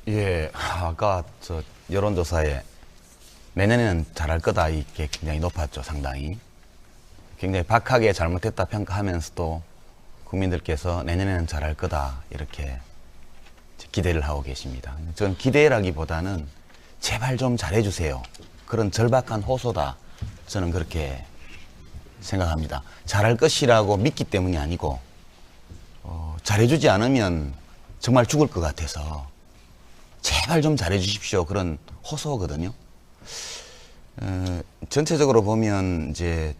예, 아까 저 여론조사에 내년에는 잘할 거다 이게 굉장히 높았죠, 상당히. 굉장히 박하게 잘못했다 평가하면서도 국민들께서 내년에는 잘할 거다 이렇게 기대를 하고 계십니다. 전 기대라기보다는 제발 좀 잘해주세요. 그런 절박한 호소다. 저는 그렇게 생각합니다. 잘할 것이라고 믿기 때문이 아니고 잘해주지 않으면 정말 죽을 것 같아서 제발 좀 잘해주십시오. 그런 호소거든요. 전체적으로 보면 이제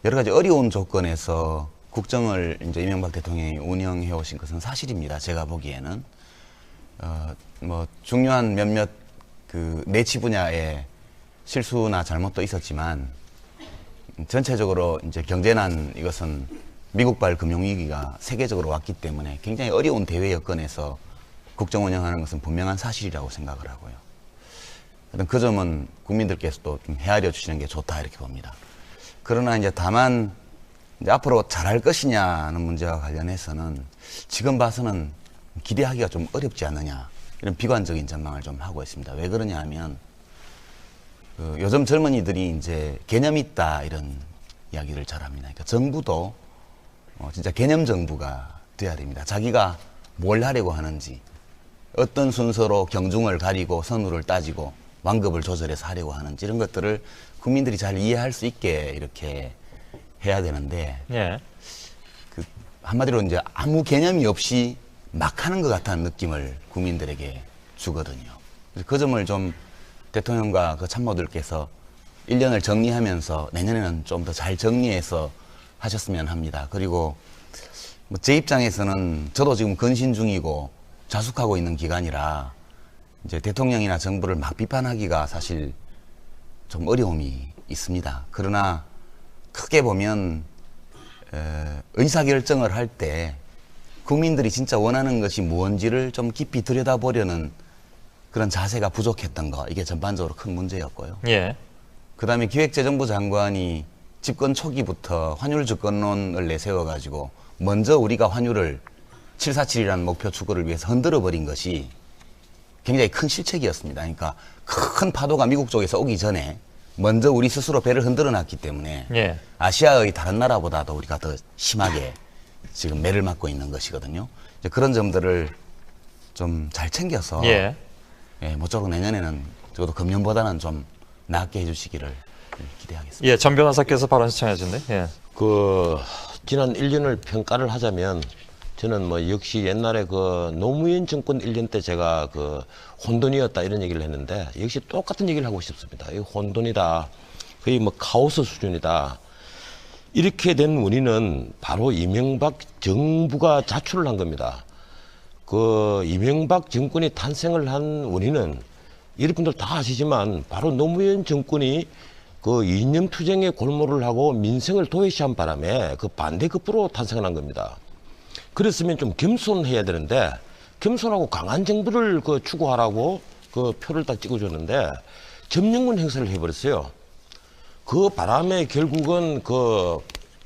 여러 가지 어려운 조건에서 국정을 이제 이명박 대통령이 운영해 오신 것은 사실입니다. 제가 보기에는 뭐 중요한 몇몇 그 내치 분야의 실수나 잘못도 있었지만 전체적으로 이제 경제난 이것은 미국발 금융위기가 세계적으로 왔기 때문에 굉장히 어려운 대외 여건에서 국정 운영하는 것은 분명한 사실이라고 생각을 하고요. 그 점은 국민들께서도 좀 헤아려 주시는 게 좋다 이렇게 봅니다. 그러나 이제 다만 이제 앞으로 잘할 것이냐는 문제와 관련해서는 지금 봐서는 기대하기가 좀 어렵지 않느냐 이런 비관적인 전망을 좀 하고 있습니다. 왜 그러냐 하면 요즘 젊은이들이 이제 개념 있다 이런 이야기를 잘 합니다. 그러니까 정부도 진짜 개념 정부가 돼야 됩니다. 자기가 뭘 하려고 하는지 어떤 순서로 경중을 가리고 선후를 따지고 완급을 조절해서 하려고 하는지 이런 것들을 국민들이 잘 이해할 수 있게 이렇게 해야 되는데 예. 그 한마디로 이제 아무 개념이 없이 막 하는 것 같다는 느낌을 국민들에게 주거든요. 그래서 그 점을 좀 대통령과 그 참모들께서 1년을 정리하면서 내년에는 좀 더 잘 정리해서 하셨으면 합니다. 그리고 뭐 제 입장에서는 저도 지금 근신 중이고 자숙하고 있는 기간이라 이제 대통령이나 정부를 막 비판하기가 사실 좀 어려움이 있습니다. 그러나 크게 보면 의사결정을 할 때 국민들이 진짜 원하는 것이 무언지를 좀 깊이 들여다보려는 그런 자세가 부족했던 거 이게 전반적으로 큰 문제였고요. 예. 그다음에 기획재정부 장관이 집권 초기부터 환율 주권론을 내세워가지고 먼저 우리가 환율을 747이라는 목표 추구를 위해서 흔들어 버린 것이 굉장히 큰 실책이었습니다. 그러니까 큰 파도가 미국 쪽에서 오기 전에 먼저 우리 스스로 배를 흔들어 놨기 때문에 예. 아시아의 다른 나라보다도 우리가 더 심하게 지금 매를 맞고 있는 것이거든요. 이제 그런 점들을 좀 잘 챙겨서 예. 모쪼록 내년에는 적어도 금년보다는 좀 낫게 해주시기를 기대하겠습니다. 예, 전 변호사께서 발언 시청하셨네. 예. 지난 1년을 평가를 하자면 저는 뭐 역시 옛날에 그 노무현 정권 1년 때 제가 혼돈이었다 이런 얘기를 했는데 역시 똑같은 얘기를 하고 싶습니다. 이 혼돈이다. 거의 뭐 카오스 수준이다. 이렇게 된 원인은 바로 이명박 정부가 자출을 한 겁니다. 이명박 정권이 탄생을 한 원인은 여러분들 다 아시지만 바로 노무현 정권이 이념 투쟁의 골몰을 하고 민생을 도외시한 바람에 반대급부로 탄생한 겁니다. 그랬으면 좀 겸손해야 되는데 겸손하고 강한 정부를 추구하라고 표를 딱 찍어줬는데 점령군 행사를 해버렸어요. 그 바람에 결국은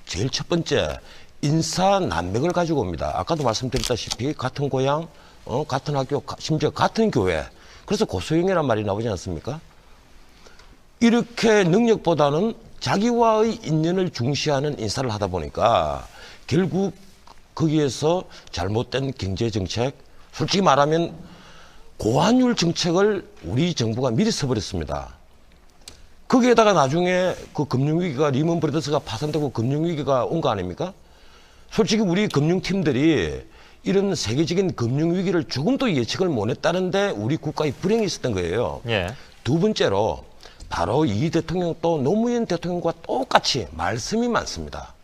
제일 첫 번째 인사 난맥을 가지고 옵니다. 아까도 말씀드렸다시피 같은 고향, 같은 학교, 심지어 같은 교회. 그래서 고소영이란 말이 나오지 않습니까? 이렇게 능력보다는 자기와의 인연을 중시하는 인사를 하다 보니까 결국 거기에서 잘못된 경제정책, 솔직히 말하면 고환율 정책을 우리 정부가 미리 써버렸습니다. 거기에다가 나중에 금융위기가 리먼 브라더스가 파산되고 금융위기가 온 거 아닙니까? 솔직히 우리 금융팀들이 이런 세계적인 금융위기를 조금도 예측을 못했다는데 우리 국가의 불행이 있었던 거예요. 예. 두 번째로 바로 이 대통령도 노무현 대통령과 똑같이 말씀이 많습니다.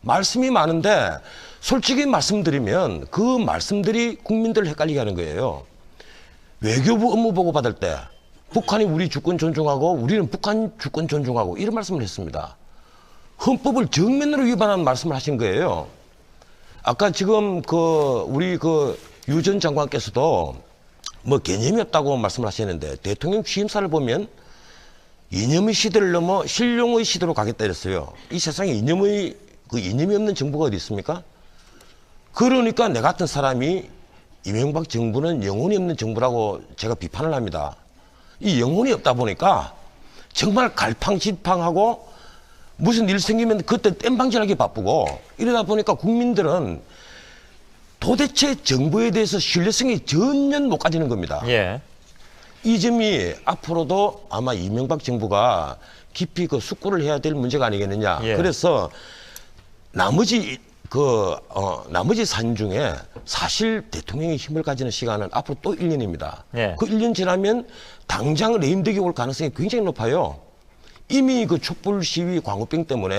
말씀이 많은데 솔직히 말씀드리면 그 말씀들이 국민들을 헷갈리게 하는 거예요. 외교부 업무 보고 받을 때 북한이 우리 주권 존중하고 우리는 북한 주권 존중하고 이런 말씀을 했습니다. 헌법을 정면으로 위반하는 말씀을 하신 거예요. 아까 지금 우리 유 전 장관께서도 뭐 개념이 없다고 말씀을 하시는데 대통령 취임사를 보면 이념의 시대를 넘어 실용의 시대로 가겠다 이랬어요. 이 세상에 이념이 없는 정부가 어디 있습니까? 그러니까 내 같은 사람이 이명박 정부는 영혼이 없는 정부라고 제가 비판을 합니다. 이 영혼이 없다 보니까 정말 갈팡질팡하고 무슨 일 생기면 그때 땜방질하기 바쁘고 이러다 보니까 국민들은 도대체 정부에 대해서 신뢰성이 전혀 못 가지는 겁니다. 예. 이 점이 앞으로도 아마 이명박 정부가 깊이 그 숙고를 해야 될 문제가 아니겠느냐. 예. 그래서 나머지 나머지 산 중에 사실 대통령이 힘을 가지는 시간은 앞으로 또 1년입니다. 예. 그 1년 지나면 당장 레임덕이 올 가능성이 굉장히 높아요. 이미 그 촛불 시위 광우병 때문에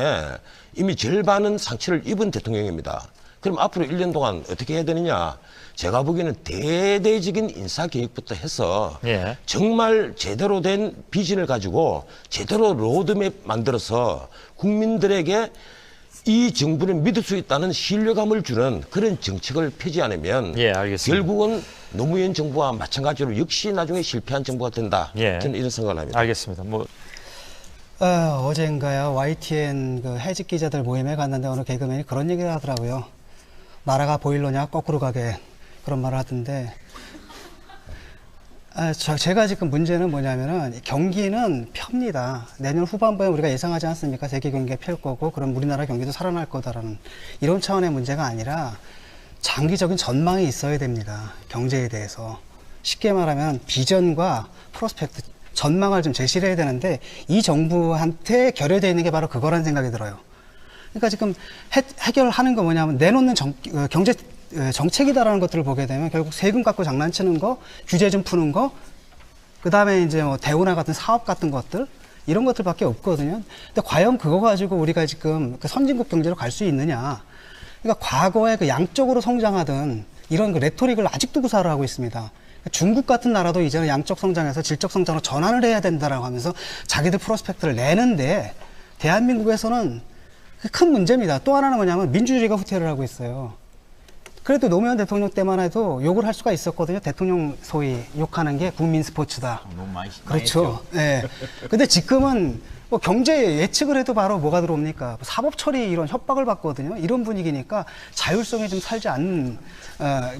이미 절반은 상처를 입은 대통령입니다. 그럼 앞으로 1년 동안 어떻게 해야 되느냐? 제가 보기에는 대대적인 인사 계획부터 해서 예. 정말 제대로 된 비전을 가지고 제대로 로드맵 만들어서 국민들에게 이 정부를 믿을 수 있다는 신뢰감을 주는 그런 정책을 펴지 않으면 예, 알겠습니다. 결국은 노무현 정부와 마찬가지로 역시 나중에 실패한 정부가 된다. 예. 저는 이런 생각을 합니다. 알겠습니다. 뭐 어젠가요 YTN 그 해직 기자들 모임에 갔는데 어느 개그맨이 그런 얘기를 하더라고요. 나라가 보일러냐 거꾸로 가게 그런 말을 하던데 제가 지금 문제는 뭐냐면은 경기는 펴니다. 내년 후반부에 우리가 예상하지 않습니까? 세계 경기가 펼 거고 그럼 우리나라 경기도 살아날 거다라는 이런 차원의 문제가 아니라 장기적인 전망이 있어야 됩니다. 경제에 대해서 쉽게 말하면 비전과 프로스펙트 전망을 좀 제시를 해야 되는데 이 정부한테 결여되어 있는 게 바로 그거란 생각이 들어요. 그러니까 지금 해결하는 거 뭐냐면 내놓는 경제 정책이다라는 것들을 보게 되면 결국 세금 갖고 장난치는 거, 규제 좀 푸는 거, 그 다음에 이제 뭐 대우나 같은 사업 같은 것들 이런 것들밖에 없거든요. 근데 과연 그거 가지고 우리가 지금 그 선진국 경제로 갈 수 있느냐? 그러니까 과거에 그 양적으로 성장하던 이런 그 레토릭을 아직도 구사를 하고 있습니다. 중국 같은 나라도 이제는 양적 성장에서 질적 성장으로 전환을 해야 된다라고 하면서 자기들 프로스펙트를 내는데 대한민국에서는 큰 문제입니다. 또 하나는 뭐냐면 민주주의가 후퇴를 하고 있어요. 그래도 노무현 대통령 때만 해도 욕을 할 수가 있었거든요. 대통령 소위 욕하는 게 국민 스포츠다. 너무 많이 그렇죠. 예. 근데 지금은 뭐 경제 예측을 해도 바로 뭐가 들어옵니까? 사법 처리 이런 협박을 받거든요. 이런 분위기니까 자율성이 좀 살지 않는,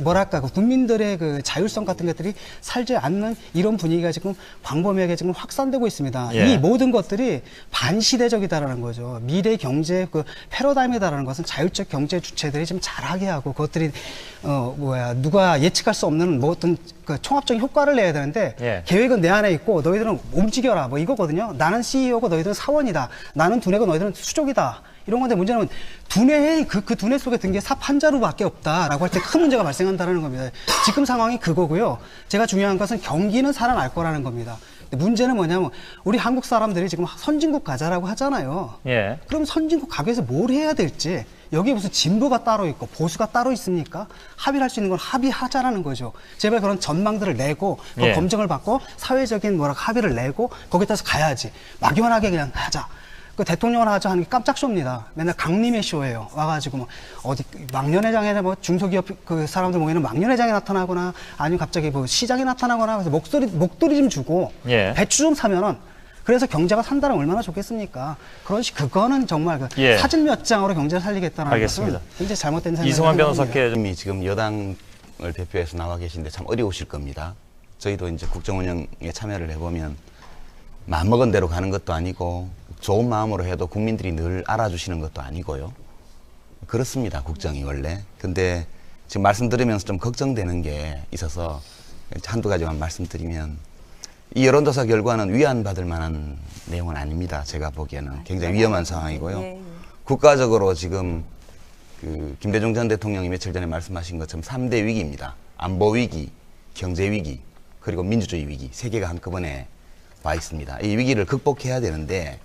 뭐랄까, 그 국민들의 그 자율성 같은 것들이 살지 않는 이런 분위기가 지금 광범위하게 지금 확산되고 있습니다. 예. 이 모든 것들이 반시대적이다라는 거죠. 미래 경제 그 패러다임이다라는 것은 자율적 경제 주체들이 좀 잘하게 하고 그것들이 누가 예측할 수 없는 뭐 어떤 그 총합적인 효과를 내야 되는데 예. 계획은 내 안에 있고 너희들은 움직여라 뭐 이거거든요. 나는 CEO고 너희들은 사원이다. 나는 두뇌고 너희들은 수족이다. 이런 건데 문제는 두뇌의 그 두뇌 속에 든 게 삽 한 자루밖에 없다라고 할 때 큰 문제가 발생한다는 겁니다. 지금 상황이 그거고요. 제가 중요한 것은 경기는 살아날 거라는 겁니다. 근데 문제는 뭐냐면 우리 한국 사람들이 지금 선진국 가자라고 하잖아요. 예. 그럼 선진국 가기 위해서 뭘 해야 될지 여기 무슨 진보가 따로 있고 보수가 따로 있습니까? 합의할 수 있는 건 합의하자라는 거죠. 제발 그런 전망들을 내고 예. 검증을 받고 사회적인 합의를 내고 거기에 따라서 가야지. 막연하게 그냥 하자. 그 대통령을 하자 하는 게 깜짝 쇼입니다. 맨날 강림의 쇼예요. 와가지고 뭐 어디 망년회장에 뭐 중소기업 그 사람들 모이는 망년회장에 나타나거나 아니면 갑자기 뭐 시장에 나타나거나 그래서 목도리 좀 주고 예. 배추 좀 사면은 그래서 경제가 산다면 얼마나 좋겠습니까? 그거는 정말 그 예. 사진 몇 장으로 경제를 살리겠다는 알겠습니다. 것은 굉장히 잘못된 생각이 이승환 변호사께 좀 이미 지금 여당을 대표해서 나와 계신데 참 어려우실 겁니다. 저희도 이제 국정운영에 참여를 해보면 마음먹은 대로 가는 것도 아니고 좋은 마음으로 해도 국민들이 늘 알아주시는 것도 아니고요. 그렇습니다. 국정이 원래. 근데 지금 말씀 들으면서 좀 걱정되는 게 있어서 한두 가지만 말씀드리면 이 여론조사 결과는 위안받을 만한 내용은 아닙니다. 제가 보기에는 굉장히 위험한 상황이고요. 국가적으로 지금 그 김대중 전 대통령이 며칠 전에 말씀하신 것처럼 3대 위기입니다. 안보 위기, 경제 위기, 그리고 민주주의 위기 세 개가 한꺼번에 와 있습니다. 이 위기를 극복해야 되는데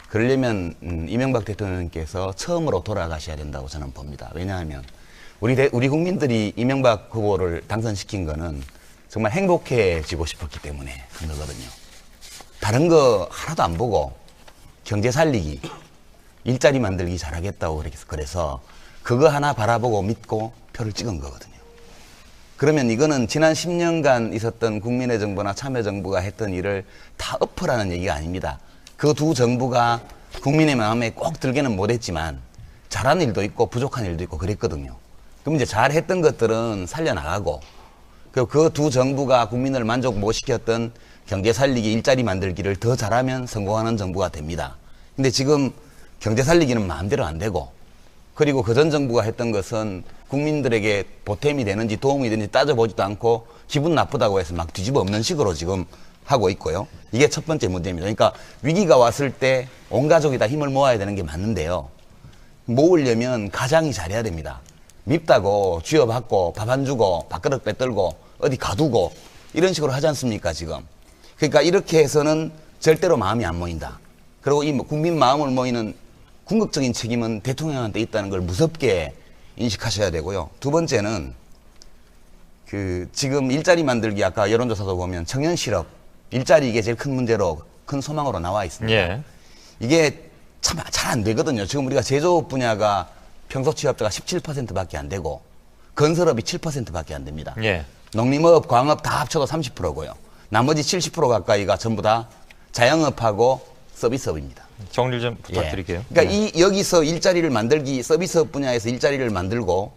그러려면 이명박 대통령께서 처음으로 돌아가셔야 된다고 저는 봅니다. 왜냐하면 우리 국민들이 이명박 후보를 당선시킨 거는 정말 행복해지고 싶었기 때문에 그런 거거든요. 다른 거 하나도 안 보고 경제 살리기, 일자리 만들기 잘하겠다고 그래서 그거 하나 바라보고 믿고 표를 찍은 거거든요. 그러면 이거는 지난 10년간 있었던 국민의 정부나 참여정부가 했던 일을 다 엎으라는 얘기가 아닙니다. 그 두 정부가 국민의 마음에 꼭 들게는 못했지만 잘한 일도 있고 부족한 일도 있고 그랬거든요. 그럼 이제 잘했던 것들은 살려나가고 그 두 정부가 국민을 만족 못 시켰던 경제 살리기, 일자리 만들기를 더 잘하면 성공하는 정부가 됩니다. 근데 지금 경제 살리기는 마음대로 안 되고, 그리고 그 전 정부가 했던 것은 국민들에게 보탬이 되는지 도움이 되는지 따져보지도 않고 기분 나쁘다고 해서 막 뒤집어 엎는 식으로 지금 하고 있고요. 이게 첫 번째 문제입니다. 그러니까 위기가 왔을 때 온 가족이 다 힘을 모아야 되는 게 맞는데요. 모으려면 가장이 잘해야 됩니다. 밉다고 쥐어받고 밥 안 주고 밥그릇 빼들고 어디 가두고 이런 식으로 하지 않습니까 지금. 그러니까 이렇게 해서는 절대로 마음이 안 모인다. 그리고 이 국민 마음을 모이는 궁극적인 책임은 대통령한테 있다는 걸 무섭게 인식하셔야 되고요. 두 번째는 지금 일자리 만들기, 아까 여론조사도 보면 청년 실업, 일자리 이게 제일 큰 문제로, 큰 소망으로 나와 있습니다. 예. 이게 참 잘 안 되거든요. 지금 우리가 제조업 분야가 평소 취업자가 17%밖에 안 되고 건설업이 7%밖에 안 됩니다. 예. 농림업, 광업 다 합쳐도 30%고요. 나머지 70% 가까이가 전부 다 자영업하고 서비스업입니다. 정리 좀 부탁드릴게요. 예. 그러니까 여기서 일자리를 만들기, 서비스업 분야에서 일자리를 만들고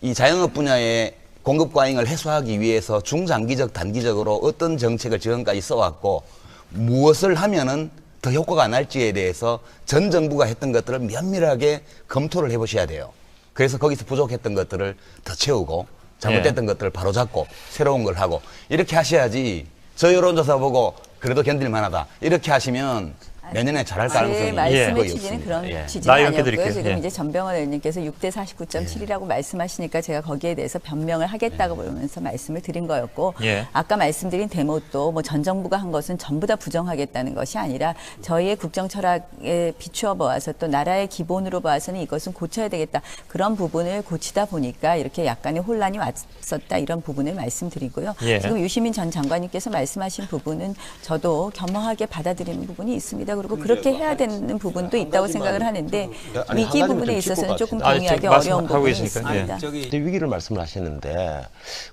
이 자영업 분야의 공급 과잉을 해소하기 위해서 중장기적, 단기적으로 어떤 정책을 지금까지 써왔고 무엇을 하면은 더 효과가 날지에 대해서 전 정부가 했던 것들을 면밀하게 검토를 해보셔야 돼요. 그래서 거기서 부족했던 것들을 더 채우고 잘못됐던 것들을 바로잡고 새로운 걸 하고 이렇게 하셔야지. 저 여론조사 보고 그래도 견딜만하다 이렇게 하시면 내년에 잘할 제 가능성이 말씀의 거의 취지는 없습니다. 그런 예. 취지는 나이 아니었고요. 드릴게요. 지금 예. 이제 전병헌 의원님께서 6대 49.7이라고 말씀하시니까 제가 거기에 대해서 변명을 하겠다고 그러면서 말씀을 드린 거였고 예. 아까 말씀드린 대목도 뭐 전 정부가 한 것은 전부 다 부정하겠다는 것이 아니라 저희의 국정 철학에 비추어 보아서 또 나라의 기본으로 봐서는 이것은 고쳐야 되겠다. 그런 부분을 고치다 보니까 이렇게 약간의 혼란이 왔었다. 이런 부분을 말씀드리고요. 예. 지금 유시민 전 장관님께서 말씀하신 부분은 저도 겸허하게 받아들이는 부분이 있습니다. 그리고 그렇게 해야 되는 부분도 있다고 생각을 하는데 아니, 위기 한 가지만 부분에 좀 있어서는 짚고 조금 갑시다. 동의하기 아니, 어려운 말씀하고 부분이 계시니까. 있습니다. 그때 위기를 말씀을 하셨는데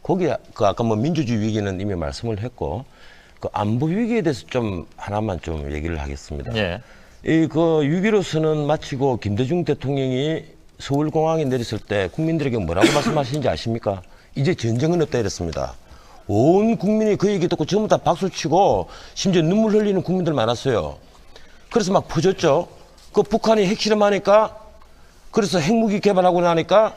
거기에 아까 뭐 민주주의 위기는 이미 말씀을 했고 그 안보 위기에 대해서 좀 하나만 좀 얘기를 하겠습니다. 예. 이 그 6.15 선언 마치고 김대중 대통령이 서울공항에 내렸을 때 국민들에게 뭐라고 말씀하시는지 아십니까? 이제 전쟁은 없다 이랬습니다. 온 국민이 그 얘기 듣고 전부 다 박수치고 심지어 눈물 흘리는 국민들 많았어요. 그래서 막 퍼졌죠. 그 북한이 핵실험하니까 그래서 핵무기 개발하고 나니까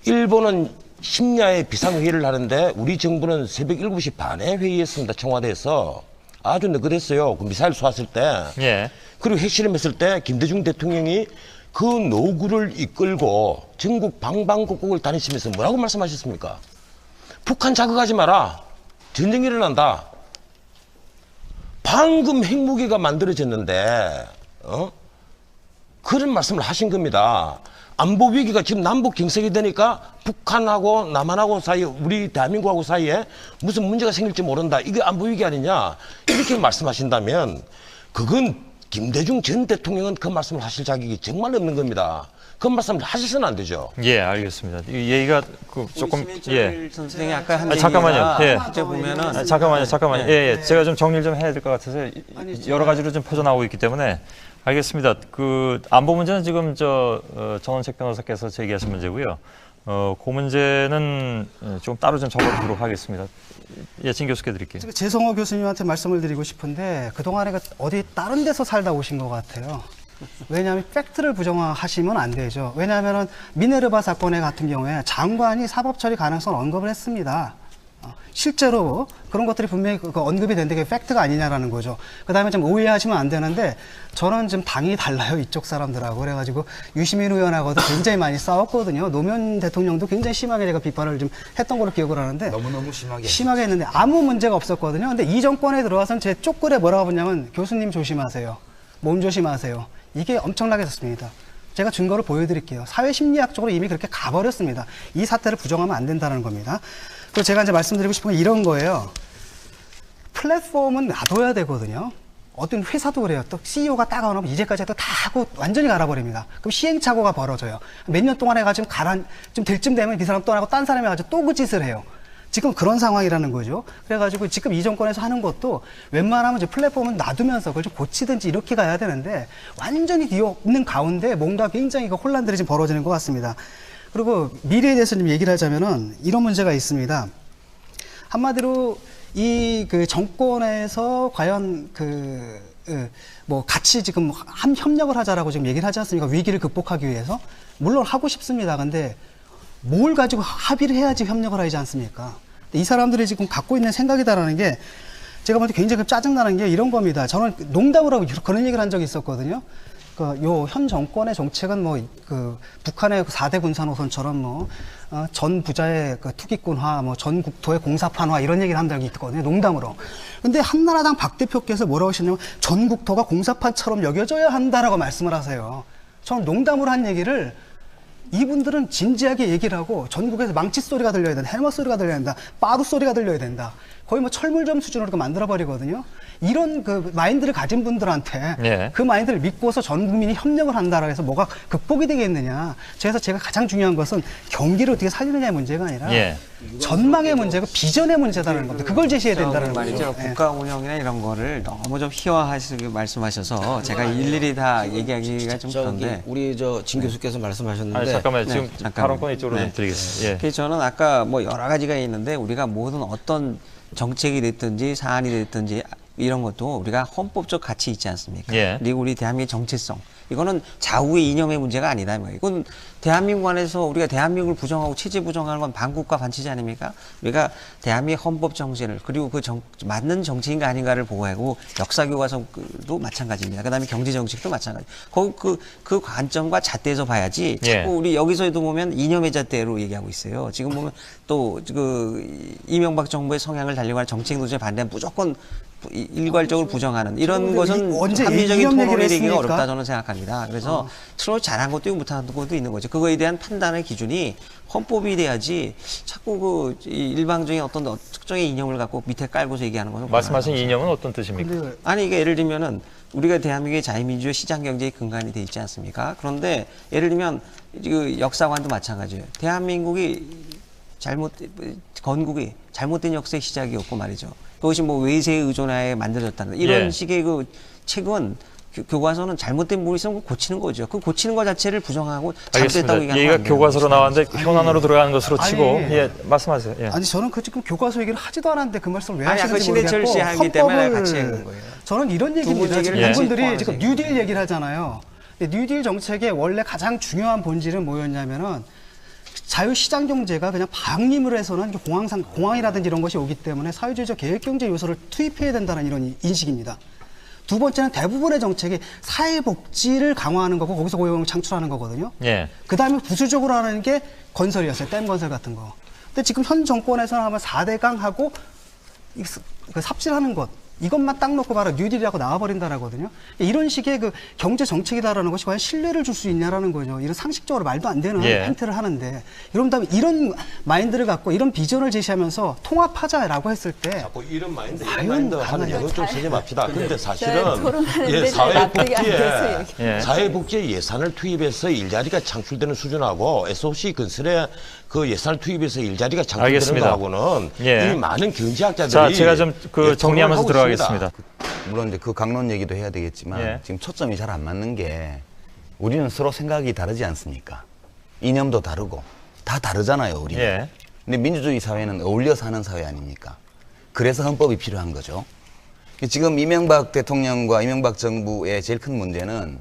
일본은 심야에 비상회의를 하는데 우리 정부는 새벽 7시 반에 회의했습니다. 청와대에서. 아주 느긋했어요. 그 미사일 쏘았을 때. 예. 그리고 핵실험했을 때 김대중 대통령이 그 노구를 이끌고 전국 방방곡곡을 다니시면서 뭐라고 말씀하셨습니까? 북한 자극하지 마라. 전쟁이 일어난다. 방금 핵무기가 만들어졌는데 그런 말씀을 하신 겁니다. 안보 위기가 지금 남북 경색이 되니까 북한하고 남한하고 사이에 우리 대한민국하고 사이에 무슨 문제가 생길지 모른다. 이게 안보 위기 아니냐. 이렇게 말씀하신다면 그건 김대중 전 대통령은 그 말씀을 하실 자격이 정말 없는 겁니다. 그 말씀을 하셔서는 안 되죠. 예, 알겠습니다. 이 얘기가 조금 예. 선생이 아까 한 잠깐만요. 예. 이제 보면은 잠깐만요. 예. 제가 좀 정리를 좀 해야 될 것 같아서 여러 가지로 좀 퍼져나오고 있기 때문에 알겠습니다. 그 안보 문제는 지금 정원책 변호사께서 제기하신 문제고요. 그 문제는 좀 따로 좀 적어보도록 하겠습니다. 예, 진 교수께 드릴게요. 재성호 교수님한테 말씀을 드리고 싶은데 그동안에 어디 다른 데서 살다 오신 것 같아요. 왜냐하면 팩트를 부정하시면 안 되죠. 왜냐하면 미네르바 사건의 같은 경우에 장관이 사법 처리 가능성을 언급을 했습니다. 실제로 그런 것들이 분명히 언급이 된데 그게 팩트가 아니냐라는 거죠. 그다음에 좀 오해하시면 안 되는데 저는 좀 당이 달라요. 이쪽 사람들하고. 그래가지고 유시민 의원하고도 굉장히 많이 싸웠거든요. 노무현 대통령도 굉장히 심하게 제가 비판을 좀 했던 걸로 기억을 하는데 너무너무 심하게 했는데 아무 문제가 없었거든요. 근데 이 정권에 들어와서는 제 쪽글에 뭐라고 하냐면 교수님 조심하세요. 몸 조심하세요. 이게 엄청나게 됐습니다. 제가 증거를 보여드릴게요. 사회심리학적으로 이미 그렇게 가버렸습니다. 이 사태를 부정하면 안 된다는 겁니다. 그리고 제가 이제 말씀드리고 싶은 건 이런 거예요. 플랫폼은 놔둬야 되거든요. 어떤 회사도 그래요. 또 CEO가 따가워놓으면 이제까지 또 다 하고 완전히 갈아버립니다. 그럼 시행착오가 벌어져요. 몇 년 동안 해가지고 좀 될 쯤 되면 이 사람 떠나고 딴 사람이 가지고 또 그 짓을 해요. 지금 그런 상황이라는 거죠. 그래가지고 지금 이 정권에서 하는 것도 웬만하면 이제 플랫폼은 놔두면서 그걸 좀 고치든지 이렇게 가야 되는데 완전히 뒤엎는 가운데 뭔가 굉장히 혼란들이 지금 벌어지는 것 같습니다. 그리고 미래에 대해서 좀 얘기를 하자면은 이런 문제가 있습니다. 한마디로 이 그 정권에서 과연 뭐 같이 지금 협력을 하자라고 지금 얘기를 하지 않습니까? 위기를 극복하기 위해서. 물론 하고 싶습니다. 근데 뭘 가지고 합의를 해야지 협력을 하지 않습니까? 이 사람들이 지금 갖고 있는 생각이다라는 게 제가 먼저 굉장히 짜증나는 게 이런 겁니다. 저는 농담을 하고 그런 얘기를 한 적이 있었거든요. 요 현 정권의 정책은 뭐 북한의 4대 군사노선처럼 전 부자의 투기꾼화, 전 국토의 공사판화 이런 얘기를 한 적이 있거든요. 농담으로. 근데 한나라당 박 대표께서 뭐라고 하셨냐면 전 국토가 공사판처럼 여겨져야 한다라고 말씀을 하세요. 저는 농담으로 한 얘기를 이분들은 진지하게 얘기를 하고 전국에서 망치 소리가 들려야 된다, 헬멧 소리가 들려야 된다, 빠루 소리가 들려야 된다. 거의 뭐 철물점 수준으로 이렇게 만들어버리거든요. 이런 마인드를 가진 분들한테 예. 그 마인드를 믿고서 전 국민이 협력을 한다라고 해서 뭐가 극복이 되겠느냐. 그래서 제가 가장 중요한 것은 경기를 어떻게 살리느냐의 문제가 아니라 예. 전망의 문제고 비전의 문제다는 겁니다. 그걸 제시해야 된다는 말이죠. 거죠. 예. 국가 운영이나 이런 거를 너무 좀 희화하시게 말씀하셔서 제가 일일이 다 얘기하기가 좀 그런데. 우리 진 교수께서 말씀하셨는데 아니, 잠깐만요. 지금 잠깐만요. 발언권 이쪽으로 좀 드리겠습니다. 예. 그래서 저는 아까 뭐 여러 가지가 있는데 우리가 모든 어떤 정책이 됐든지 사안이 됐든지 이런 것도 우리가 헌법적 가치 있지 않습니까? 예. 그리고 우리 대한민국의 정체성. 이거는 좌우의 이념의 문제가 아니다. 이건 대한민국 안에서 우리가 대한민국을 부정하고 체제 부정하는 건 반국가 반체제 아닙니까? 우리가 대한민국 헌법 정신을 그리고 맞는 정치인가 아닌가를 보고하고 역사 교과서도 마찬가지입니다. 그다음에 경제 정책도 마찬가지. 그 관점과 잣대에서 봐야지. 예. 자꾸 우리 여기서도 보면 이념의 잣대로 얘기하고 있어요. 지금 보면 또 이명박 정부의 성향을 달리고 하는 정책 노조에 반대하면 무조건 일괄적으로 부정하는 이런 것은 언제 합리적인 이념 얘기를 토론을 하기가 했습니까? 어렵다 저는 생각합니다. 그래서 서로 잘한 것도 있고 못한 것도 있는 거죠. 그거에 대한 판단의 기준이 헌법이 돼야지 자꾸 일방적인 어떤 특정의 이념을 갖고 밑에 깔고서 얘기하는 것은 말씀하신 이념은 어떤 뜻입니까? 아니 이게 예를 들면은 우리가 대한민국의 자유민주주의 시장 경제의 근간이 돼 있지 않습니까? 그런데 예를 들면 역사관도 마찬가지예요. 대한민국이 건국이 잘못된 역사의 시작이었고 말이죠. 그것이 뭐 외세에 의존하에 만들어졌다는 이런 예. 식의 책은 교과서는 잘못된 부분이 있으면 고치는 거죠. 그 고치는 것 자체를 부정하고 알겠습니다. 잘못됐다고 얘기하는 얘기가 건 교과서로 나왔는데 현안으로 들어가는 것으로 치고 아니, 예, 말씀하세요. 예. 아니 저는 지금 교과서 얘기를 하지도 않았는데 그 말씀을 왜 아니, 아까 하시는지 신해철 모르겠고 씨 하기 때문에 같이 하는 거예요. 저는 이런 분 얘기입니다. 얘기를 지금 같이 이분들이 포함해서 지금 뉴딜 얘기를 하잖아요. 근데 뉴딜 정책의 원래 가장 중요한 본질은 뭐였냐면은 자유시장 경제가 그냥 방임으로 해서는 공항이라든지 이런 것이 오기 때문에 사회주의적 계획경제 요소를 투입해야 된다는 이런 인식입니다. 두 번째는 대부분의 정책이 사회복지를 강화하는 거고 거기서 고용을 창출하는 거거든요. 예. 그 다음에 부수적으로 하는 게 건설이었어요. 댐 건설 같은 거. 근데 지금 현 정권에서는 아마 4대강하고 삽질하는 것. 이것만 딱 놓고 바로 뉴딜이라고 나와버린다라거든요. 이런 식의 경제 정책이다라는 것이 과연 신뢰를 줄 수 있냐라는 거죠. 이런 상식적으로 말도 안 되는 예. 멘트를 하는데 이런 다음에 이런 마인드를 갖고 이런 비전을 제시하면서 통합하자라고 했을 때 자꾸 이런 마인드, 과연 이런 마인드 하는 가능해요? 영역 좀 쓰지 맙시다. 근데 사실은 토론하는데 잘 납득이 안 돼서 얘기. 예. 사회복지에 예산을 투입해서 일자리가 창출되는 수준하고 SOC 건설에 그 예산을 투입해서 일자리가 창출되는 알겠습니다. 거하고는 예. 이미 많은 경제학자들이 자, 제가 좀 토론을 정리하면서 하고 들어가겠습니다. 물론 이제 그 강론 얘기도 해야 되겠지만 예. 지금 초점이 잘 안 맞는 게 우리는 서로 생각이 다르지 않습니까? 이념도 다르고 다 다르잖아요, 우리는. 예. 근데 민주주의 사회는 어울려 사는 사회 아닙니까? 그래서 헌법이 필요한 거죠. 지금 이명박 대통령과 이명박 정부의 제일 큰 문제는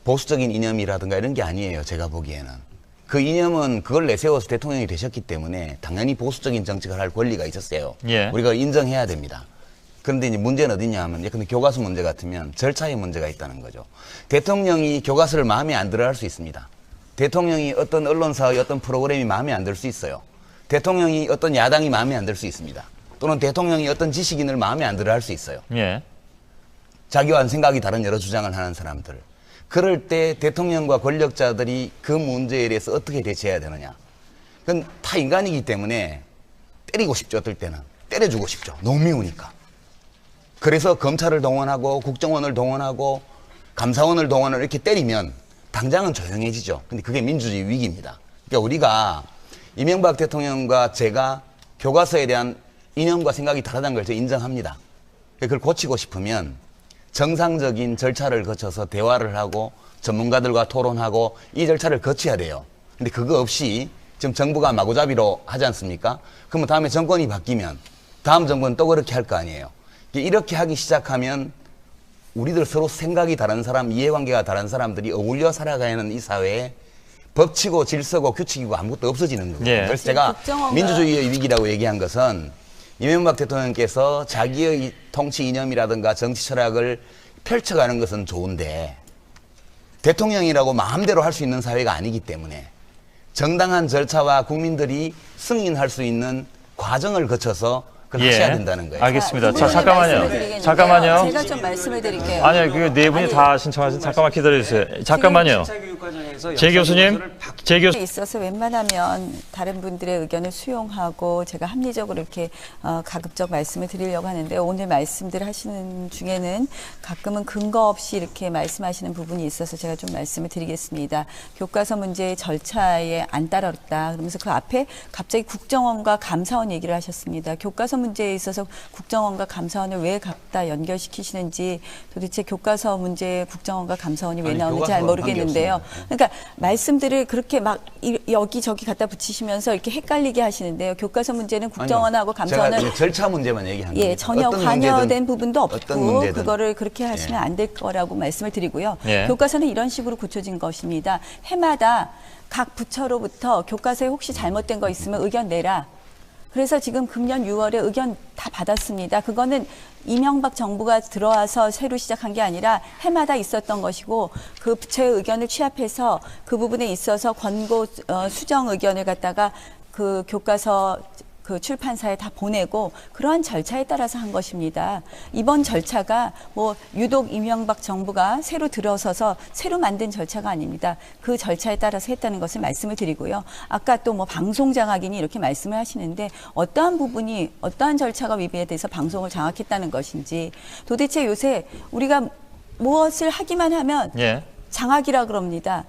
보수적인 이념이라든가 이런 게 아니에요, 제가 보기에는. 그 이념은 그걸 내세워서 대통령이 되셨기 때문에 당연히 보수적인 정책을 할 권리가 있었어요. 예. 우리가 인정해야 됩니다. 그런데 이제 문제는 어디냐 하면, 근데 교과서 문제 같으면 절차에 문제가 있다는 거죠. 대통령이 교과서를 마음에 안 들어 할 수 있습니다. 대통령이 어떤 언론사의 어떤 프로그램이 마음에 안 들 수 있어요. 대통령이 어떤 야당이 마음에 안 들 수 있습니다. 또는 대통령이 어떤 지식인을 마음에 안 들어 할 수 있어요. 예. 자기와 생각이 다른 여러 주장을 하는 사람들. 그럴 때 대통령과 권력자들이 그 문제에 대해서 어떻게 대처해야 되느냐. 그건 다 인간이기 때문에 때리고 싶죠, 어떨 때는. 때려주고 싶죠. 너무 미우니까. 그래서 검찰을 동원하고 국정원을 동원하고 감사원을 동원을 이렇게 때리면 당장은 조용해지죠. 근데 그게 민주주의 위기입니다. 그러니까 우리가 이명박 대통령과 제가 교과서에 대한 이념과 생각이 다르다는 걸 제가 인정합니다. 그걸 고치고 싶으면 정상적인 절차를 거쳐서 대화를 하고 전문가들과 토론하고 이 절차를 거쳐야 돼요. 근데 그거 없이 지금 정부가 마구잡이로 하지 않습니까? 그러면 다음에 정권이 바뀌면 다음 정부는 또 그렇게 할 거 아니에요. 이렇게 하기 시작하면 우리들 서로 생각이 다른 사람, 이해관계가 다른 사람들이 어울려 살아가는 이 사회에 법치고 질서고 규칙이고 아무것도 없어지는 거예요. 예. 그래서 제가 국정원과- 민주주의의 위기라고 얘기한 것은 이명박 대통령께서 자기의 통치 이념이라든가 정치 철학을 펼쳐가는 것은 좋은데 대통령이라고 마음대로 할 수 있는 사회가 아니기 때문에 정당한 절차와 국민들이 승인할 수 있는 과정을 거쳐서 그걸 하셔야 된다는 거예요. 알겠습니다. 자, 부분을 말씀을 잠깐만요. 드리겠는데요. 잠깐만요. 제가 좀 말씀을 드릴게요. 아니요, 그 네 분이 아니, 다 신청하신 잠깐만 기다려주세요. 잠깐만요. 제 교수님, 제 교수. 있어서 웬만하면 다른 분들의 의견을 수용하고 제가 합리적으로 이렇게 가급적 말씀을 드리려고 하는데 오늘 말씀들 하시는 중에는 가끔은 근거 없이 이렇게 말씀하시는 부분이 있어서 제가 좀 말씀을 드리겠습니다. 교과서 문제의 절차에 안 따랐다. 그러면서 그 앞에 갑자기 국정원과 감사원 얘기를 하셨습니다. 교과서 문제에 있어서 국정원과 감사원을 왜 갖다 연결시키시는지 도대체 교과서 문제에 국정원과 감사원이 왜 아니, 나오는지 잘 교과서와 모르겠는데요. 그러니까 말씀들을 그렇게 막 여기저기 갖다 붙이시면서 이렇게 헷갈리게 하시는데요. 교과서 문제는 국정원하고 감사원은 제가 절차 문제만 얘기한 예, 겁니다. 전혀 어떤 관여된 문제든- 부분도 어떤 없고 문제든. 그거를 그렇게 하시면 안 될 거라고 말씀을 드리고요. 예. 교과서는 이런 식으로 고쳐진 것입니다. 해마다 각 부처로부터 교과서에 혹시 잘못된 거 있으면 의견 내라. 그래서 지금 금년 6월에 의견 다 받았습니다. 그거는 이명박 정부가 들어와서 새로 시작한 게 아니라 해마다 있었던 것이고 그 부처의 의견을 취합해서 그 부분에 있어서 권고 수정 의견을 갖다가 그 교과서 그 출판사에 다 보내고 그러한 절차에 따라서 한 것입니다. 이번 절차가 뭐 유독 이명박 정부가 새로 들어서서 새로 만든 절차가 아닙니다. 그 절차에 따라서 했다는 것을 말씀을 드리고요. 아까 또 뭐 방송 장악이니 이렇게 말씀을 하시는데 어떠한 부분이 어떠한 절차가 위배돼서 방송을 장악했다는 것인지 도대체 요새 우리가 무엇을 하기만 하면 예. 장악이라 그럽니다.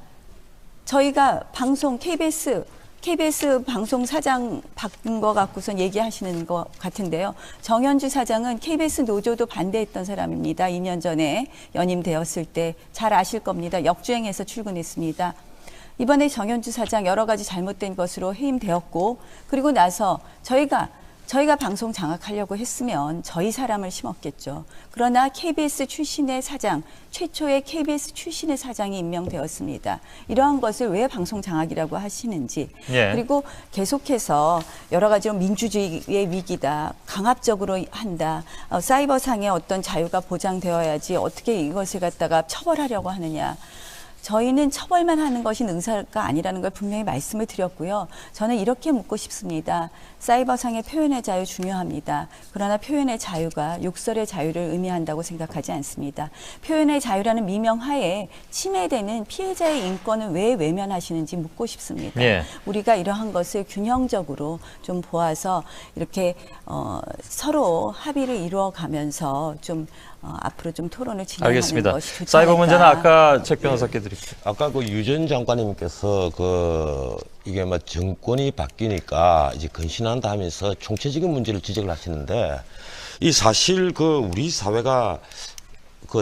저희가 방송 KBS 방송 사장 바꾼 거 갖고선 얘기하시는 것 같은데요. 정현주 사장은 KBS 노조도 반대했던 사람입니다. 2년 전에 연임되었을 때 잘 아실 겁니다. 역주행해서 출근했습니다. 이번에 정현주 사장 여러 가지 잘못된 것으로 해임되었고 그리고 나서 저희가 방송 장악하려고 했으면 저희 사람을 심었겠죠. 그러나 KBS 출신의 사장, 최초의 KBS 출신의 사장이 임명되었습니다. 이러한 것을 왜 방송 장악이라고 하시는지. 예. 그리고 계속해서 여러 가지로 민주주의의 위기다. 강압적으로 한다. 사이버상의 어떤 자유가 보장되어야지 어떻게 이것을 갖다가 처벌하려고 하느냐. 저희는 처벌만 하는 것이 능사가 아니라는 걸 분명히 말씀을 드렸고요. 저는 이렇게 묻고 싶습니다. 사이버상의 표현의 자유 중요합니다. 그러나 표현의 자유가 욕설의 자유를 의미한다고 생각하지 않습니다. 표현의 자유라는 미명하에 침해되는 피해자의 인권을 왜 외면하시는지 묻고 싶습니다. 예. 우리가 이러한 것을 균형적으로 좀 보아서 이렇게 서로 합의를 이루어가면서 좀 앞으로 좀 토론을 진행하는 알겠습니다. 것이 좋지 사이버 않을까. 문제는 아까 책 변호사께 드릴게요. 아까 그 유 전 장관님께서 이게 뭐 정권이 바뀌니까 이제 근신한다 하면서 총체적인 문제를 지적을 하시는데 이 사실 우리 사회가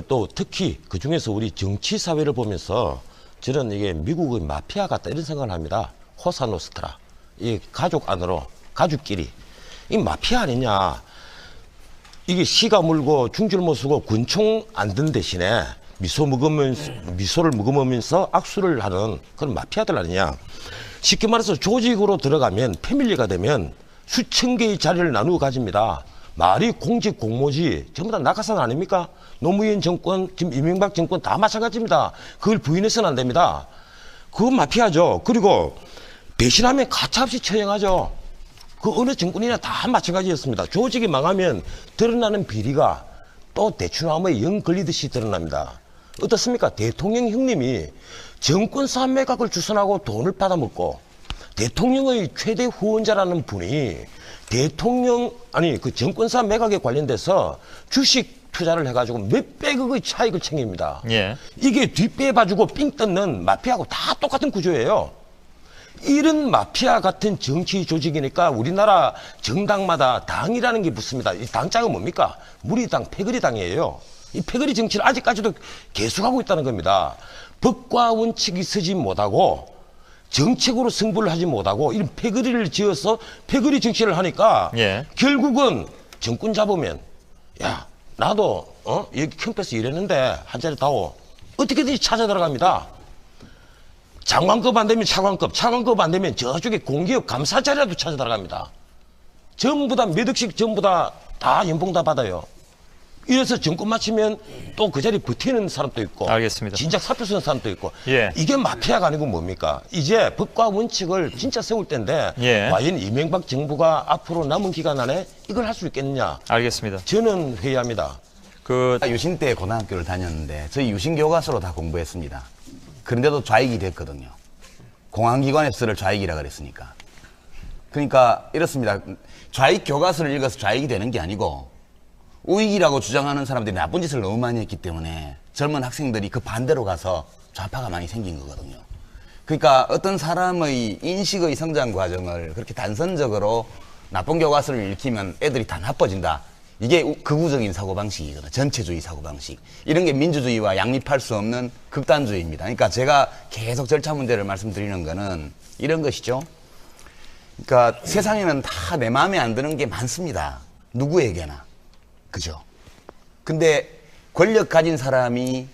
또 특히 그 중에서 우리 정치 사회를 보면서 저는 이게 미국의 마피아 같다 이런 생각을 합니다. 호사노스트라. 이 가족 안으로 가족끼리 이 마피아 아니냐. 이게 씨가 물고 중줄 못 쓰고 군총 안 든 대신에 미소를 머금으면서 악수를 하는 그런 마피아들 아니냐. 쉽게 말해서 조직으로 들어가면 패밀리가 되면 수천 개의 자리를 나누어 가집니다. 말이 공직 공모지 전부 다 낙하산 아닙니까? 노무현 정권, 지금 이명박 정권 다 마찬가지입니다. 그걸 부인해서는 안 됩니다. 그건 마피아죠. 그리고 배신하면 가차없이 처형하죠. 그 어느 정권이나 다 마찬가지였습니다. 조직이 망하면 드러나는 비리가 또 대추나무에 영 걸리듯이 드러납니다. 어떻습니까? 대통령 형님이 정권사 매각을 주선하고 돈을 받아먹고 대통령의 최대 후원자라는 분이 그 정권사 매각에 관련돼서 주식 투자를 해가지고 몇백억의 차익을 챙깁니다. 예. 이게 뒷배 봐주고 삥 뜯는 마피아하고 다 똑같은 구조예요. 이런 마피아 같은 정치 조직이니까 우리나라 정당마다 당이라는 게 붙습니다. 이 당자가 뭡니까? 무리당, 패거리당이에요. 이 패거리 정치를 아직까지도 계속하고 있다는 겁니다. 법과 원칙이 서지 못하고 정책으로 승부를 하지 못하고 이런 패거리를 지어서 패거리 정치를 하니까 예. 결국은 정권 잡으면 야 나도 여기 캠퍼스 일했는데 한 자리 다오 어떻게든지 찾아 들어갑니다. 장관급 안 되면 차관급, 차관급 안 되면 저쪽에 공기업 감사 자리라도 찾아 들어갑니다. 전부 다 몇 억씩 전부 다 연봉 다 받아요. 이래서 정권 마치면 또 그 자리 버티는 사람도 있고 알겠습니다. 진작 사표 쓰는 사람도 있고 예. 이게 마피아가 아니고 뭡니까? 이제 법과 원칙을 진짜 세울 때인데 예. 과연 이명박 정부가 앞으로 남은 기간 안에 이걸 할 수 있겠느냐? 알겠습니다. 저는 회의합니다. 유신 때 고등학교를 다녔는데 저희 유신 교과서로 다 공부했습니다. 그런데도 좌익이 됐거든요. 공안기관에서 저를 좌익이라 그랬으니까. 그러니까 이렇습니다. 좌익 교과서를 읽어서 좌익이 되는 게 아니고 우익이라고 주장하는 사람들이 나쁜 짓을 너무 많이 했기 때문에 젊은 학생들이 그 반대로 가서 좌파가 많이 생긴 거거든요. 그러니까 어떤 사람의 인식의 성장 과정을 그렇게 단선적으로 나쁜 교과서를 읽히면 애들이 다 나빠진다. 이게 극우적인 사고방식이거든요. 전체주의 사고방식. 이런 게 민주주의와 양립할 수 없는 극단주의입니다. 그러니까 제가 계속 절차 문제를 말씀드리는 거는 이런 것이죠. 그러니까 세상에는 다 내 마음에 안 드는 게 많습니다. 누구에게나. 그죠? 근데 권력 가진 사람이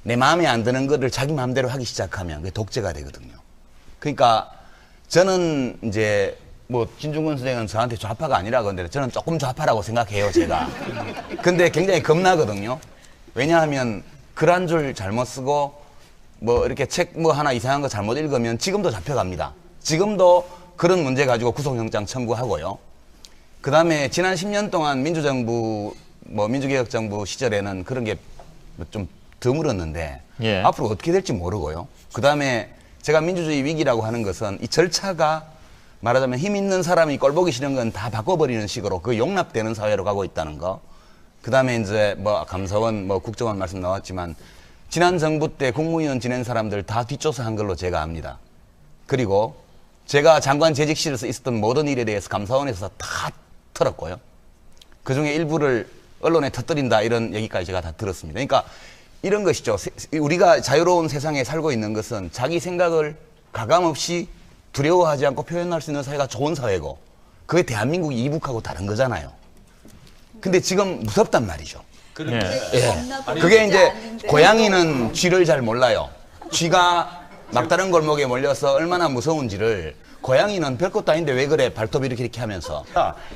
내 마음에 안 드는 거를 자기 마음대로 하기 시작하면 그게 독재가 되거든요. 그러니까 저는 이제 뭐 진중권 선생은 저한테 좌파가 아니라고 하는데 저는 조금 좌파라고 생각해요, 제가. 근데 굉장히 겁나거든요. 왜냐하면 글 한 줄 잘못 쓰고 뭐 이렇게 책 뭐 하나 이상한 거 잘못 읽으면 지금도 잡혀갑니다. 지금도 그런 문제 가지고 구속영장 청구하고요. 그 다음에 지난 10년 동안 민주정부, 민주개혁정부 시절에는 그런 게 좀 드물었는데, 예. 앞으로 어떻게 될지 모르고요. 그 다음에 제가 민주주의 위기라고 하는 것은 이 절차가 말하자면 힘 있는 사람이 꼴보기 싫은 건 다 바꿔버리는 식으로 그 용납되는 사회로 가고 있다는 거. 그 다음에 이제 감사원, 국정원 말씀 나왔지만, 지난 정부 때 국무위원 지낸 사람들 다 뒷조사한 걸로 제가 압니다. 그리고 제가 장관 재직실에서 있었던 모든 일에 대해서 감사원에서 다 털었고요. 그 중에 일부를 언론에 터뜨린다 이런 얘기까지 제가 다 들었습니다. 그러니까 이런 것이죠. 우리가 자유로운 세상에 살고 있는 것은 자기 생각을 가감없이 두려워하지 않고 표현할 수 있는 사회가 좋은 사회고 그게 대한민국이 이북하고 다른 거잖아요. 근데 지금 무섭단 말이죠. 예. 예. 그게 이제 고양이는 쥐를 잘 몰라요. 쥐가 막다른 골목에 몰려서 얼마나 무서운지를 고양이는 별것도 아닌데 왜 그래 발톱 이렇게 하면서.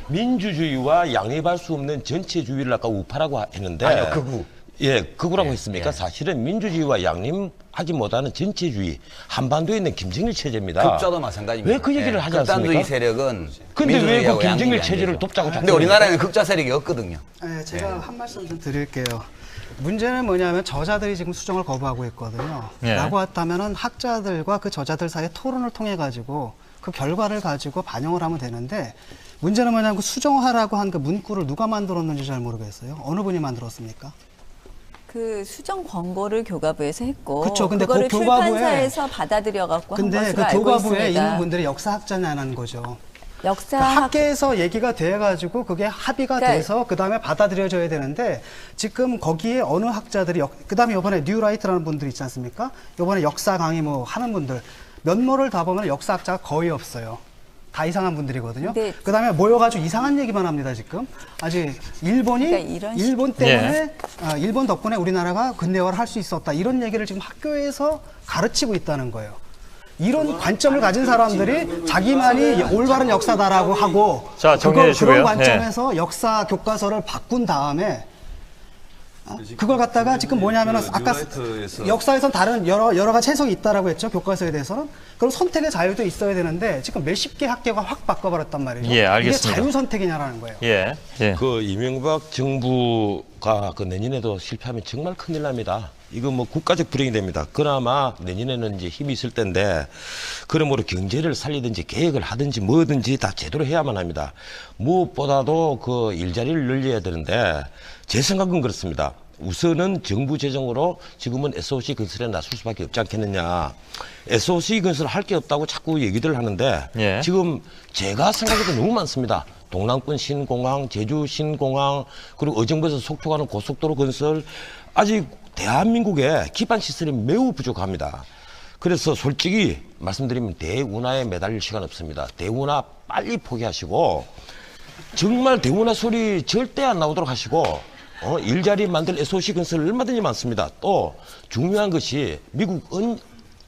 민주주의와 양립할 수 없는 전체주의를 아까 우파라고 했는데 아니요, 극우. 예, 극우라고 했습니까? 사실은 민주주의와 양립하지 못하는 전체주의 한반도에 있는 김정일 체제입니다. 극좌도 마찬가지입니다. 왜 그 얘기를 하지 극단주의 않습니까? 세력은 근데 왜 그 민주주의하고 김정일 양립이 안 체제를 되죠. 돕자고 근데 우리나라에는 극좌 세력이 없거든요. 네, 제가 한 말씀 좀 드릴게요. 문제는 뭐냐면 저자들이 지금 수정을 거부하고 있거든요. 예. 라고 했다면은 학자들과 그 저자들 사이에 토론을 통해 가지고 그 결과를 가지고 반영을 하면 되는데 문제는 뭐냐면 그 수정하라고 한 그 문구를 누가 만들었는지 잘 모르겠어요. 어느 분이 만들었습니까? 그 수정 권고를 교과부에서 했고 그쵸, 근데 그거를 그 교과부에- 출판사에서 받아들여 갖고 한 근데 것으로 그 알고 교과부에 있습니다. 있는 분들이 역사학자냐는 거죠. 역사 그러니까 학계에서 얘기가 돼가지고 그게 합의가 그러니까 돼서 그 다음에 받아들여져야 되는데 지금 거기에 어느 학자들이 그 다음에 이번에 뉴라이트라는 분들 있지 않습니까? 이번에 역사 강의 뭐 하는 분들 면모를 다 보면 역사학자가 거의 없어요. 다 이상한 분들이거든요. 근데- 그 다음에 모여가지고 이상한 얘기만 합니다 지금. 아직 일본이 그러니까 이런 일본 때문에 일본 덕분에 우리나라가 근대화를 할 수 있었다 이런 얘기를 지금 학교에서 가르치고 있다는 거예요. 이런 관점을 가진 사람들이 자기만이 올바른 역사다라고 하고 자, 정리해 주시고요. 그런 관점에서 역사 교과서를 바꾼 다음에 그걸 갖다가 지금 뭐냐면은 아까 역사에선 다른 여러 가지 해석이 있다라고 했죠. 교과서에 대해서는. 그럼 선택의 자유도 있어야 되는데 지금 몇십 개 학교가 확 바꿔버렸단 말이죠. 예, 알겠습니다. 이게 자유 선택이냐라는 거예요. 예. 예. 그 이명박 정부가 그 내년에도 실패하면 정말 큰일 납니다. 이거 뭐 국가적 불행이 됩니다. 그나마 내년에는 이제 힘이 있을 텐데 그러므로 경제를 살리든지 계획을 하든지 뭐든지 다 제대로 해야만 합니다. 무엇보다도 그 일자리를 늘려야 되는데 제 생각은 그렇습니다. 우선은 정부 재정으로 지금은 SOC 건설에 나설 수밖에 없지 않겠느냐. SOC 건설 할 게 없다고 자꾸 얘기들 하는데 예. 지금 제가 생각해도 너무 많습니다. 동남권 신공항, 제주 신공항, 그리고 어정부에서 속초 가는 고속도로 건설 아직 대한민국의 기반 시설이 매우 부족합니다. 그래서 솔직히 말씀드리면 대운하에 매달릴 시간 없습니다. 대운하 빨리 포기하시고 정말 대우나 소리 절대 안 나오도록 하시고 일자리 만들 SOC 건설 얼마든지 많습니다. 또 중요한 것이 미국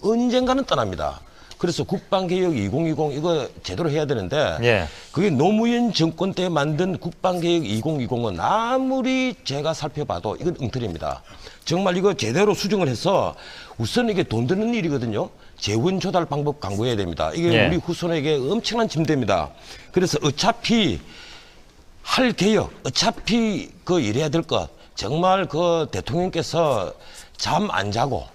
언젠가는 떠납니다. 그래서 국방개혁 2020 이거 제대로 해야 되는데 예. 그게 노무현 정권 때 만든 국방개혁 2020은 아무리 제가 살펴봐도 이건 엉터리입니다. 정말 이거 제대로 수정을 해서 우선 이게 돈 드는 일이거든요. 재원 조달 방법 강구해야 됩니다. 이게 예. 우리 후손에게 엄청난 짐대입니다. 그래서 어차피 할 개혁, 어차피 그 이래야 될 것, 정말 그 대통령께서 잠 안 자고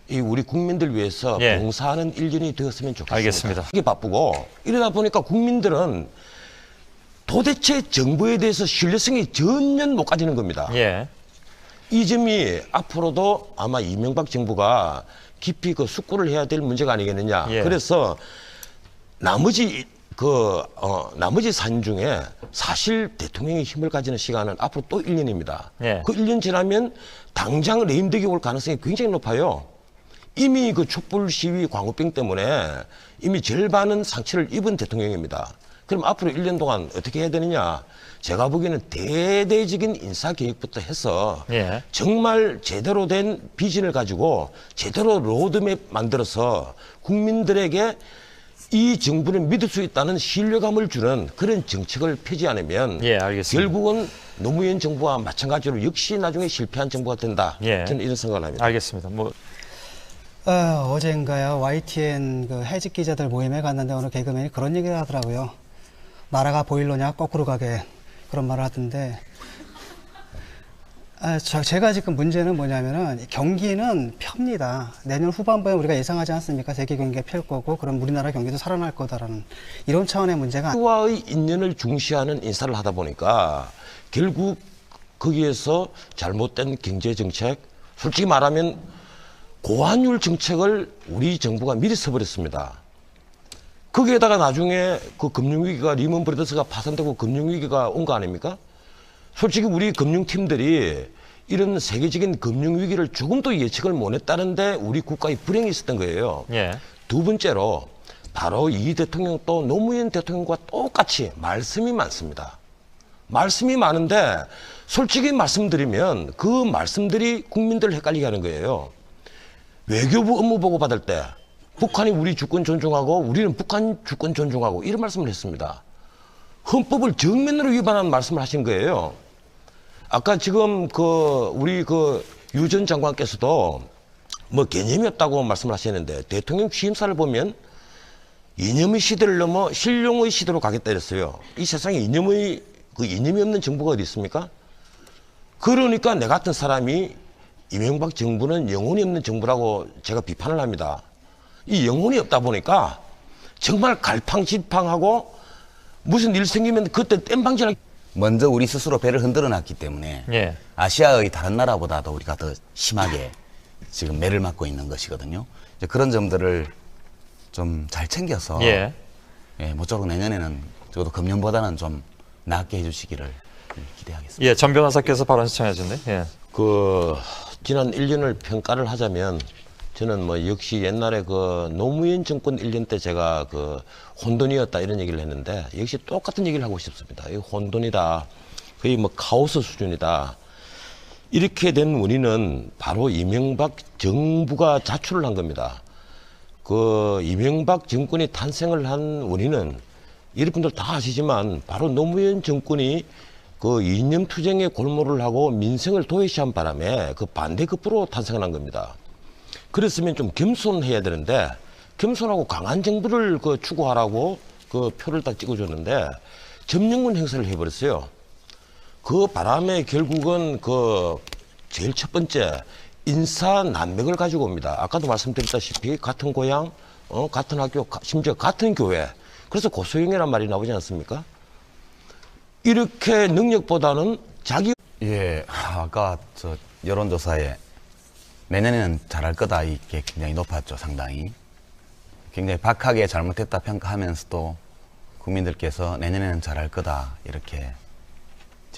이 우리 국민들 위해서 예. 봉사하는 1년이 되었으면 좋겠습니다. 알겠습니다. 이게 바쁘고 이러다 보니까 국민들은 도대체 정부에 대해서 신뢰성이 전혀 못 가지는 겁니다. 예. 이 점이 앞으로도 아마 이명박 정부가 깊이 그 숙고를 해야 될 문제가 아니겠느냐. 예. 그래서 나머지 산 중에 사실 대통령이 힘을 가지는 시간은 앞으로 또 1년입니다. 예. 그 1년 지나면 당장 레임덕이 올 가능성이 굉장히 높아요. 이미 그 촛불 시위 광우병 때문에 이미 절반은 상처를 입은 대통령입니다. 그럼 앞으로 1년 동안 어떻게 해야 되느냐. 제가 보기에는 대대적인 인사개혁부터 해서 예. 정말 제대로 된 비전을 가지고 제대로 로드맵 만들어서 국민들에게 이 정부는 믿을 수 있다는 신뢰감을 주는 그런 정책을 펴지 않으면 예, 알겠습니다. 결국은 노무현 정부와 마찬가지로 역시 나중에 실패한 정부가 된다. 예. 저는 이런 생각을 합니다. 알겠습니다. 뭐 어젠가요 YTN 그 해직 기자들 모임에 갔는데 어느 개그맨이 그런 얘기를 하더라고요. 나라가 보일러냐 거꾸로 가게 그런 말을 하던데 제가 지금 문제는 뭐냐면은 경기는 펴니다. 내년 후반부에 우리가 예상하지 않습니까? 세계 경기가 펼 거고 그럼 우리나라 경기도 살아날 거다라는 이런 차원의 문제가 와의 인연을 중시하는 인사를 하다 보니까 결국 거기에서 잘못된 경제 정책, 솔직히 말하면 고환율 정책을 우리 정부가 미리 써버렸습니다. 거기에다가 나중에 그 금융위기가 리먼 브라더스가 파산되고 금융위기가 온 거 아닙니까? 솔직히 우리 금융팀들이 이런 세계적인 금융위기를 조금도 예측을 못했다는데 우리 국가의 불행이 있었던 거예요. 예. 두 번째로 바로 이 대통령도 노무현 대통령과 똑같이 말씀이 많습니다. 말씀이 많은데 솔직히 말씀드리면 그 말씀들이 국민들을 헷갈리게 하는 거예요. 외교부 업무 보고 받을 때 북한이 우리 주권 존중하고 우리는 북한 주권 존중하고 이런 말씀을 했습니다. 헌법을 정면으로 위반하는 말씀을 하신 거예요. 아까 지금 우리 유 전 장관께서도 뭐 개념이 없다고 말씀을 하시는데 대통령 취임사를 보면 이념의 시대를 넘어 신룡의 시대로 가겠다 이랬어요. 이 세상에 이념이 없는 정부가 어디 있습니까? 그러니까 내 같은 사람이 이명박 정부는 영혼이 없는 정부라고 제가 비판을 합니다. 이 영혼이 없다 보니까 정말 갈팡질팡하고 무슨 일 생기면 그때 땜방질하게 먼저 우리 스스로 배를 흔들어 놨기 때문에 예. 아시아의 다른 나라보다도 우리가 더 심하게 지금 매를 맞고 있는 것이거든요. 이제 그런 점들을 좀 잘 챙겨서 예. 모쪼록 내년에는 적어도 금년보다는 좀 낫게 해주시기를 기대하겠습니다. 예, 전 변호사께서 발언 시청하셨네. 예. 지난 1년을 평가를 하자면 저는 뭐 역시 옛날에 노무현 정권 1년 때 제가 혼돈이었다 이런 얘기를 했는데 역시 똑같은 얘기를 하고 싶습니다. 이 혼돈이다. 거의 뭐 카오스 수준이다. 이렇게 된 원인은 바로 이명박 정부가 자출을 한 겁니다. 이명박 정권이 탄생을 한 원인은 여러분들 다 아시지만 바로 노무현 정권이 이념 투쟁의 골몰을 하고 민생을 도외시한 바람에 반대급부로 탄생을 한 겁니다. 그랬으면 좀 겸손해야 되는데 겸손하고 강한 정부를 추구하라고 표를 딱 찍어줬는데 점령군 행사를 해버렸어요. 그 바람에 결국은 제일 첫 번째 인사 난맥을 가지고 옵니다. 아까도 말씀드렸다시피 같은 고향, 같은 학교, 심지어 같은 교회. 그래서 고소영이란 말이 나오지 않습니까? 이렇게 능력보다는 자기 예, 아까 여론조사에 내년에는 잘할 거다 이게 굉장히 높았죠, 상당히. 굉장히 박하게 잘못했다 평가하면서도 국민들께서 내년에는 잘할 거다 이렇게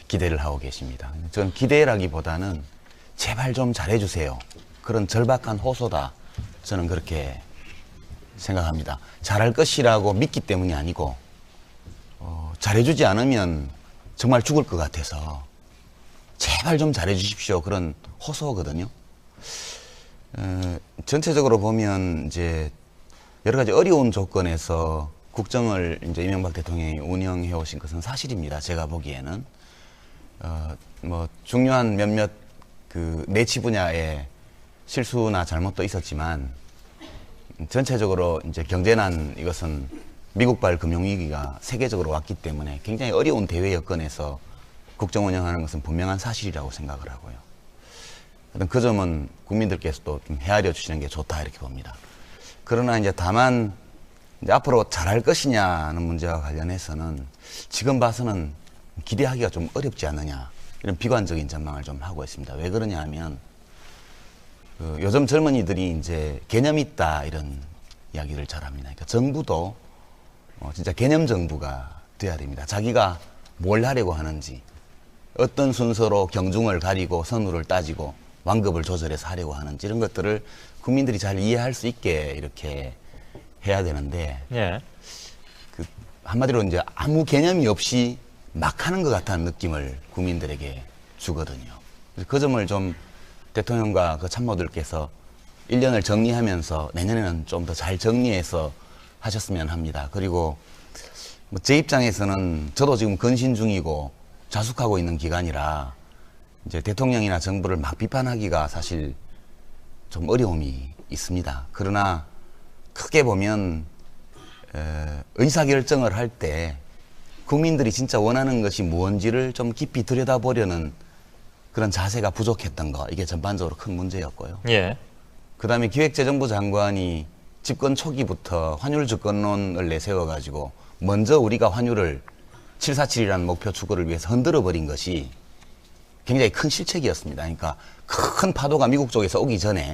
기대를 하고 계십니다. 저는 기대라기보다는 제발 좀 잘해주세요. 그런 절박한 호소다. 저는 그렇게 생각합니다. 잘할 것이라고 믿기 때문이 아니고 잘해주지 않으면 정말 죽을 것 같아서 제발 좀 잘해주십시오. 그런 호소거든요. 전체적으로 보면 이제 여러 가지 어려운 조건에서 국정을 이제 이명박 대통령이 운영해 오신 것은 사실입니다. 제가 보기에는 뭐 중요한 몇몇 그 내치 분야에 실수나 잘못도 있었지만 전체적으로 이제 경제난 이것은 미국발 금융위기가 세계적으로 왔기 때문에 굉장히 어려운 대외 여건에서 국정 운영하는 것은 분명한 사실이라고 생각을 하고요. 하여튼 그 점은 국민들께서도 좀 헤아려 주시는 게 좋다 이렇게 봅니다. 그러나 이제 다만 이제 앞으로 잘할 것이냐는 문제와 관련해서는 지금 봐서는 기대하기가 좀 어렵지 않느냐 이런 비관적인 전망을 좀 하고 있습니다. 왜 그러냐 하면 요즘 젊은이들이 이제 개념 있다 이런 이야기를 잘 합니다. 그러니까 정부도 진짜 개념 정부가 돼야 됩니다. 자기가 뭘 하려고 하는지 어떤 순서로 경중을 가리고 선후를 따지고 완급을 조절해서 하려고 하는지 이런 것들을 국민들이 잘 이해할 수 있게 이렇게 해야 되는데 예. 한마디로 이제 아무 개념이 없이 막 하는 것 같다는 느낌을 국민들에게 주거든요. 그래서 그 점을 좀 대통령과 그 참모들께서 1년을 정리하면서 내년에는 좀 더 잘 정리해서 하셨으면 합니다. 그리고 뭐 제 입장에서는 저도 지금 근신 중이고 자숙하고 있는 기간이라 이제 대통령이나 정부를 막 비판하기가 사실 좀 어려움이 있습니다. 그러나 크게 보면 의사결정을 할 때 국민들이 진짜 원하는 것이 무언지를 좀 깊이 들여다보려는 그런 자세가 부족했던 거 이게 전반적으로 큰 문제였고요. 예. 그다음에 기획재정부 장관이 집권 초기부터 환율 주권론을 내세워가지고 먼저 우리가 환율을 747이라는 목표 추구를 위해서 흔들어 버린 것이 굉장히 큰 실책이었습니다. 그러니까 큰 파도가 미국 쪽에서 오기 전에